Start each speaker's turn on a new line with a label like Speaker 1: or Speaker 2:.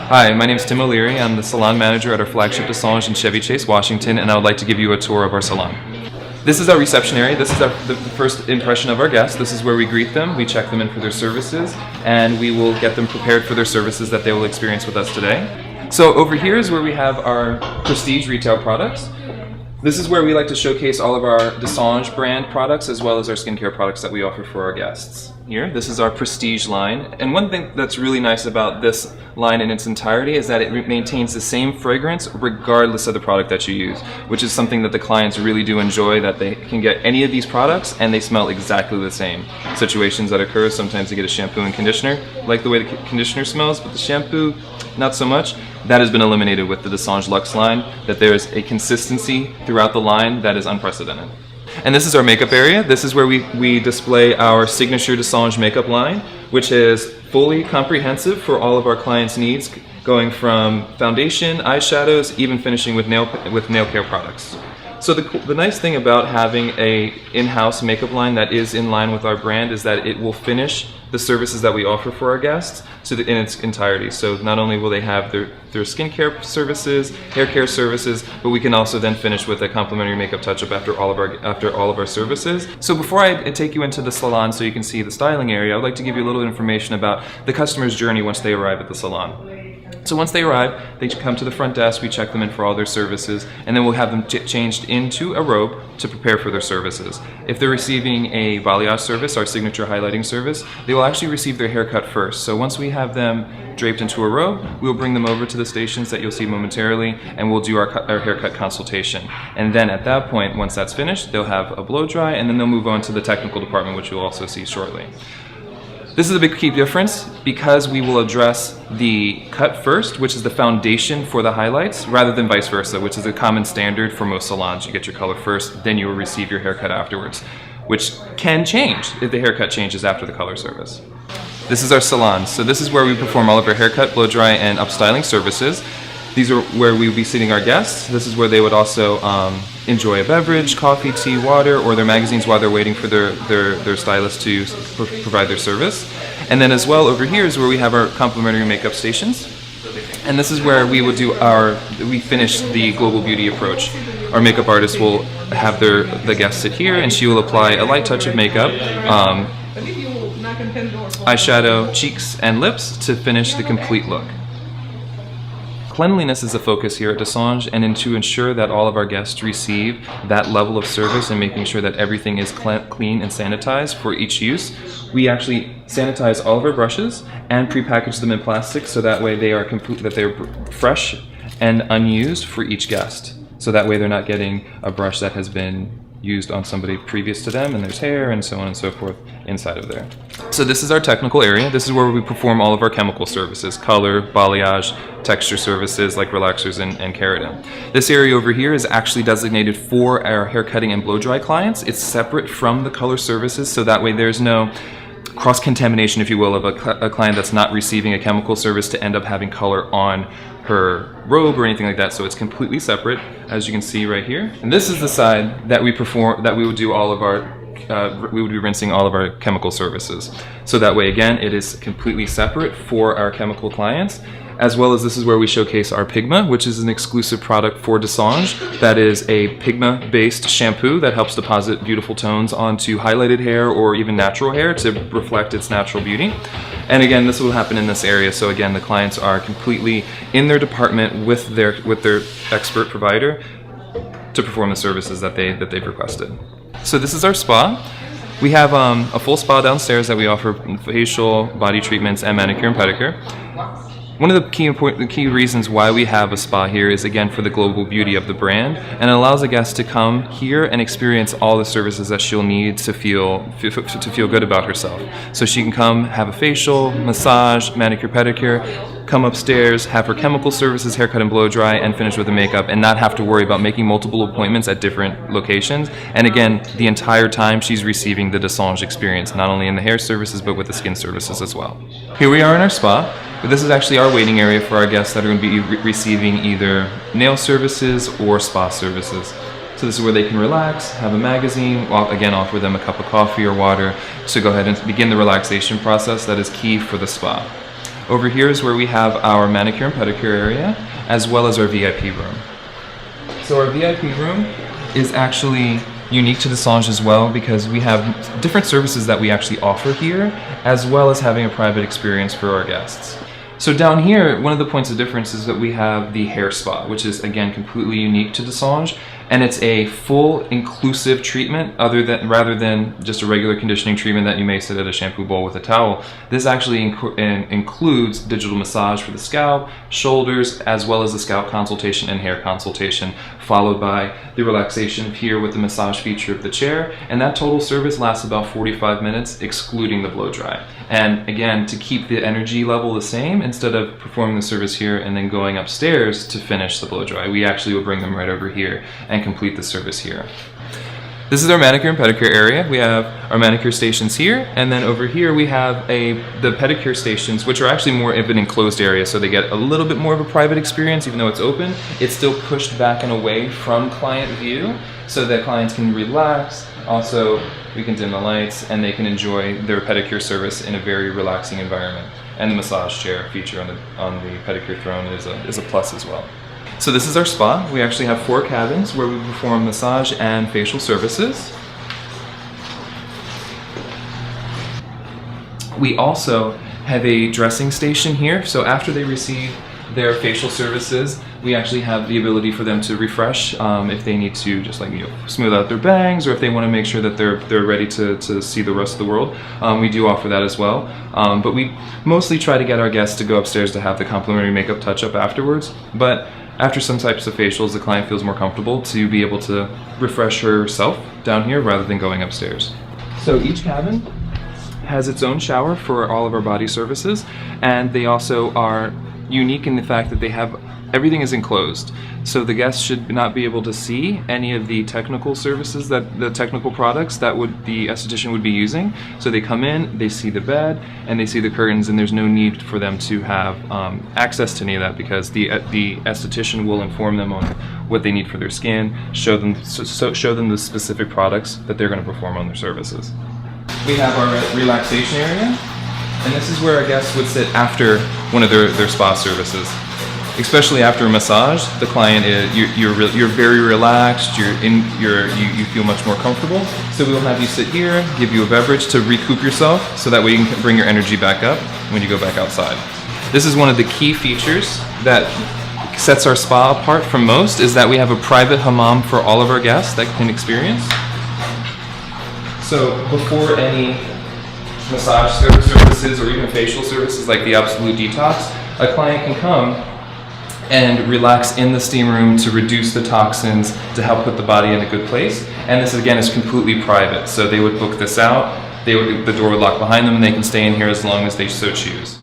Speaker 1: Hi, my name is Tim O'Leary. I'm the salon manager at our flagship Dessange in Chevy Chase, Washington, and I would like to give you a tour of our salon. This is our reception area. This is the first impression of our guests. This is where we greet them, we check them in for their services, and we will get them prepared for their services that they will experience with us today. So over here is where we have our prestige retail products. This is where we like to showcase all of our Dessange brand products as well as our skincare products that we offer for our guests. Here, this is our prestige line, and one thing that's really nice about this line in its entirety is that it maintains the same fragrance regardless of the product that you use, which is something that the clients really do enjoy, that they can get any of these products and they smell exactly the same. Situations that occur, sometimes they get a shampoo and conditioner, like the way the conditioner smells, but the shampoo, not so much. That has been eliminated with the Dessange Luxe line, that there is a consistency throughout the line that is unprecedented. And this is our makeup area. This is where we display our signature Dessange makeup line, which is fully comprehensive for all of our clients' needs, going from foundation, eyeshadows, even finishing with nail care products. So the nice thing about having a in-house makeup line that is in line with our brand is that it will finish the services that we offer for our guests in its entirety. So not only will they have their skincare services, hair care services, but we can also then finish with a complimentary makeup touch-up after all of our services. So before I take you into the salon so you can see the styling area, I would like to give you a little information about the customer's journey once they arrive at the salon. So once they arrive, they come to the front desk, we check them in for all their services, and then we'll have them changed into a robe to prepare for their services. If they're receiving a balayage service, our signature highlighting service, they will actually receive their haircut first. So once we have them draped into a robe, we'll bring them over to the stations that you'll see momentarily, and we'll do our haircut consultation. And then at that point, once that's finished, they'll have a blow dry, and then they'll move on to the technical department, which you'll also see shortly. This is a big key difference because we will address the cut first, which is the foundation for the highlights, rather than vice versa, which is a common standard for most salons. You get your color first, then you will receive your haircut afterwards, which can change if the haircut changes after the color service. This is our salon. So this is where we perform all of our haircut, blow dry, and upstyling services. These are where we will be seating our guests. This is where they would also enjoy a beverage, coffee, tea, water, or their magazines while they're waiting for their stylist to provide their service. And then as well over here is where we have our complimentary makeup stations. And this is where we will do we finish the global beauty approach. Our makeup artist will have the guest sit here, and she will apply a light touch of makeup, eyeshadow, cheeks, and lips to finish the complete look. Cleanliness is a focus here at Dessange, and to ensure that all of our guests receive that level of service and making sure that everything is clean and sanitized for each use, we actually sanitize all of our brushes and prepackage them in plastic so that way they're fresh and unused for each guest. So that way they're not getting a brush that has been used on somebody previous to them and there's hair and so on and so forth inside of there. So this is our technical area. This is where we perform all of our chemical services, color, balayage, texture services like relaxers and keratin. This area over here is actually designated for our hair cutting and blow dry clients. It's separate from the color services, so that way there's no cross-contamination, if you will, of a client that's not receiving a chemical service to end up having color on her robe or anything like that. So it's completely separate, as you can see right here. And this is the side that we would do all of our we would be rinsing all of our chemical services. So that way, again, it is completely separate for our chemical clients, as well as this is where we showcase our Pigma, which is an exclusive product for Dessange. That is a Pigma-based shampoo that helps deposit beautiful tones onto highlighted hair or even natural hair to reflect its natural beauty. And again, this will happen in this area. So again, the clients are completely in their department with their expert provider to perform the services that they've requested. So this is our spa. We have a full spa downstairs that we offer facial, body treatments, and manicure and pedicure. One of the key reasons why we have a spa here is, again, for the global beauty of the brand, and it allows a guest to come here and experience all the services that she'll need to feel good about herself. So she can come have a facial, massage, manicure, pedicure, come upstairs, have her chemical services, haircut and blow dry, and finish with the makeup, and not have to worry about making multiple appointments at different locations. And again, the entire time she's receiving the Dessange experience, not only in the hair services, but with the skin services as well. Here we are in our spa. But this is actually our waiting area for our guests that are going to be receiving either nail services or spa services. So this is where they can relax, have a magazine, again offer them a cup of coffee or water to go ahead and begin the relaxation process that is key for the spa. Over here is where we have our manicure and pedicure area, as well as our VIP room. So our VIP room is actually unique to Dessange as well because we have different services that we actually offer here, as well as having a private experience for our guests. So down here, one of the points of difference is that we have the hair spa, which is again completely unique to Dessange, and it's a full inclusive treatment rather than just a regular conditioning treatment that you may sit at a shampoo bowl with a towel. This actually includes digital massage for the scalp, shoulders, as well as the scalp consultation and hair consultation, followed by the relaxation here with the massage feature of the chair, and that total service lasts about 45 minutes excluding the blow dry. And again, to keep the energy level the same, instead of performing the service here and then going upstairs to finish the blow dry, we actually will bring them right over here and complete the service here. This is our manicure and pedicure area. We have our manicure stations here, and then over here we have the pedicure stations, which are actually more of an enclosed area, so they get a little bit more of a private experience. Even though it's open, it's still pushed back and away from client view so that clients can relax. Also, we can dim the lights and they can enjoy their pedicure service in a very relaxing environment. And the massage chair feature on the pedicure throne is a plus as well. So this is our spa. We actually have 4 cabins where we perform massage and facial services. We also have a dressing station here. So after they receive their facial services, we actually have the ability for them to refresh if they need to just smooth out their bangs, or if they want to make sure that they're ready to see the rest of the world. We do offer that as well. But we mostly try to get our guests to go upstairs to have the complimentary makeup touch-up afterwards. But after some types of facials, the client feels more comfortable to be able to refresh herself down here rather than going upstairs. So each cabin has its own shower for all of our body services, and they also are unique in the fact that everything is enclosed. So the guests should not be able to see any of the technical services, the technical products that the esthetician would be using. So they come in, they see the bed, and they see the curtains, and there's no need for them to have access to any of that because the esthetician will inform them on what they need for their skin, show them the specific products that they're going to perform on their services. We have our relaxation area, and this is where our guests would sit after one of their spa services. Especially after a massage, the client you're very relaxed. You feel much more comfortable. So we'll have you sit here, give you a beverage to recoup yourself, so that way you can bring your energy back up when you go back outside. This is one of the key features that sets our spa apart from most, is that we have a private hammam for all of our guests that can experience. So before any massage services or even facial services like the Absolute Detox, a client can come and relax in the steam room to reduce the toxins, to help put the body in a good place. And this again is completely private. So they would book this out, the door would lock behind them, and they can stay in here as long as they so choose.